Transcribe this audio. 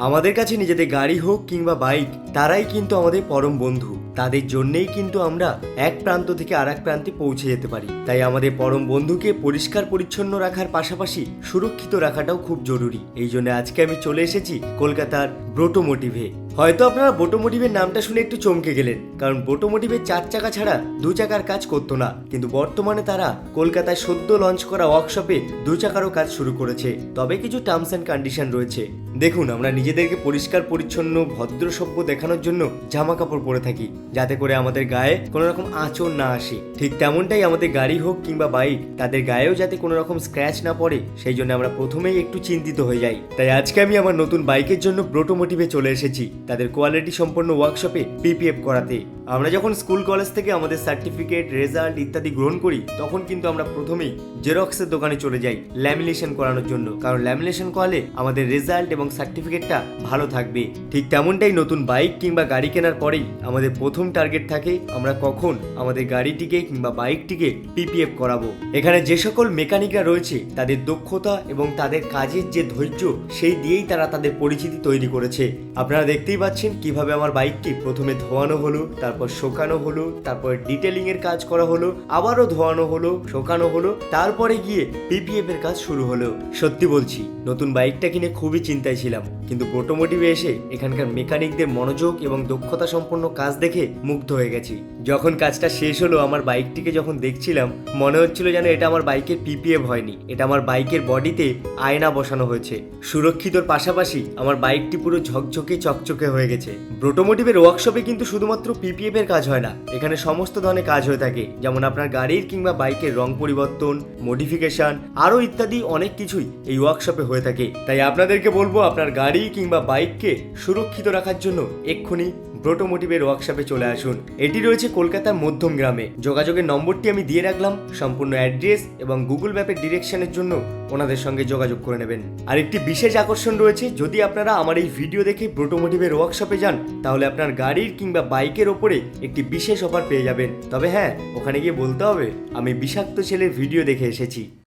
আমাদের কাছে নিজেদের গাড়ি হোক কিংবা বাইক, তারাই কিন্তু আমাদের পরম বন্ধু। তাদের জন্যেই কিন্তু আমরা এক প্রান্ত থেকে আর এক প্রান্তে পৌঁছে যেতে পারি। তাই আমাদের পরম বন্ধুকে পরিষ্কার পরিচ্ছন্ন রাখার পাশাপাশি সুরক্ষিত রাখাটাও খুব জরুরি। এই জন্য আজকে আমি চলে এসেছি কলকাতার ব্রোটোমোটিভে। হয়তো আপনারা ব্রোটোমোটিভের নামটা শুনে একটু চমকে গেলেন, কারণ ব্রোটোমোটিভের 4 চাকা ছাড়া 2 চাকার কাজ করতো না। কিন্তু বর্তমানে তারা কলকাতায় সদ্য লঞ্চ করা ওয়ার্কশপে 2 চাকারও কাজ শুরু করেছে। তবে কিছু টার্মস অ্যান্ড কন্ডিশন রয়েছে। দেখুন, আমরা নিজেদেরকে পরিষ্কার পরিচ্ছন্ন ভদ্র সভ্য দেখানোর জন্য জামা কাপড় পরে থাকি, যাতে করে আমাদের গায়ে কোনো রকম আঁচড় না আসে। ঠিক তেমনটাই আমাদের গাড়ি হোক কিংবা বাইক, তাদের গায়েও যাতে কোনো রকম স্ক্র্যাচ না পড়ে, সেই জন্য আমরা প্রথমেই একটু চিন্তিত হয়ে যাই। তাই আজকে আমি আমার নতুন বাইকের জন্য ব্রোটোমোটিভে চলে এসেছি তাদের কোয়ালিটি সম্পন্ন ওয়ার্কশপে পিপিএফ করাতে। আমরা যখন স্কুল কলেজ থেকে আমাদের সার্টিফিকেট, রেজাল্ট ইত্যাদি গ্রহণ করি, তখন কিন্তু আমরা প্রথমেই জেরক্সের দোকানে চলে যাই ল্যামিনেশন করানোর জন্য, কারণ ল্যামিনেশন করালে আমাদের রেজাল্ট এবং সার্টিফিকেটটা ভালো থাকবে। ঠিক তেমনটাই নতুন বাইক কিংবা গাড়ি কেনার পরেই আমাদের প্রথম টার্গেট থাকে আমরা কখন আমাদের গাড়িটিকে কিংবা বাইকটিকে পিপিএফ করাবো। এখানে যে সকল মেকানিকরা রয়েছে, তাদের দক্ষতা এবং তাদের কাজের যে ধৈর্য, সেই দিয়েই তারা তাদের পরিচিতি তৈরি করেছে। আপনারা দেখতেই পাচ্ছেন কিভাবে আমার বাইকটি প্রথমে ধোয়ানো হলো, তারপর শোকানো হলো, তারপর ডিটেলিং এর কাজ করা হলো, আবারও ধোয়ানো হলো, শোকানো হলো, তারপরে গিয়ে পিপিএফ এর কাজ শুরু হলো। সত্যি বলছি, নতুন বাইকটা কিনে খুবই চিন্তায় ছিলাম, কিন্তু ব্রোটোমোটিভে এসে এখানকার মেকানিকদের মনোযোগ এবং দক্ষতা সম্পন্ন কাজ দেখে মুগ্ধ হয়ে গেছি। যখন কাজটা শেষ হলো, আমার বাইকটিকে যখন দেখছিলাম, মনে হচ্ছিল যেন এটা আমার বাইকের পিপিএফ হয়নি, এটা আমার বাইকের বডিতে আয়না বসানো হয়েছে। সুরক্ষিতর পাশাপাশি আমার বাইকটি পুরো ঝকঝকে চকচকে হয়ে গেছে। ব্রোটোমোটিভের ওয়ার্কশপে কিন্তু শুধুমাত্র পিপিএফ এর কাজ হয় না, এখানে সমস্ত ধরনের কাজ হয়ে থাকে, যেমন আপনার গাড়ির কিংবা বাইকের রং পরিবর্তন, মডিফিকেশন, আরো ইত্যাদি অনেক কিছুই এই ওয়ার্কশপে হয়ে থাকে। তাই আপনাদেরকে বলবো, আপনার গাড়ি কিংবা বাইককে সুরক্ষিত রাখার জন্য এক্ষুনি ব্রোটোমোটিভের ওয়ার্কশপে চলে আসুন। এটি রয়েছে কলকাতার মধ্যম গ্রামে। যোগাযোগের নম্বরটি আমি দিয়ে রাখলাম, সম্পূর্ণ অ্যাড্রেস এবং গুগল ম্যাপের ডিরেকশনের জন্য ওনাদের সঙ্গে যোগাযোগ করে নেবেন। আর একটি বিশেষ আকর্ষণ রয়েছে, যদি আপনারা আমার এই ভিডিও দেখে ব্রোটোমোটিভের ওয়ার্কশপে যান, তাহলে আপনার গাড়ির কিংবা বাইকের ওপরে একটি বিশেষ অফার পেয়ে যাবেন। তবে হ্যাঁ, ওখানে গিয়ে বলতে হবে আমি বিষাক্ত ছেলের ভিডিও দেখে এসেছি।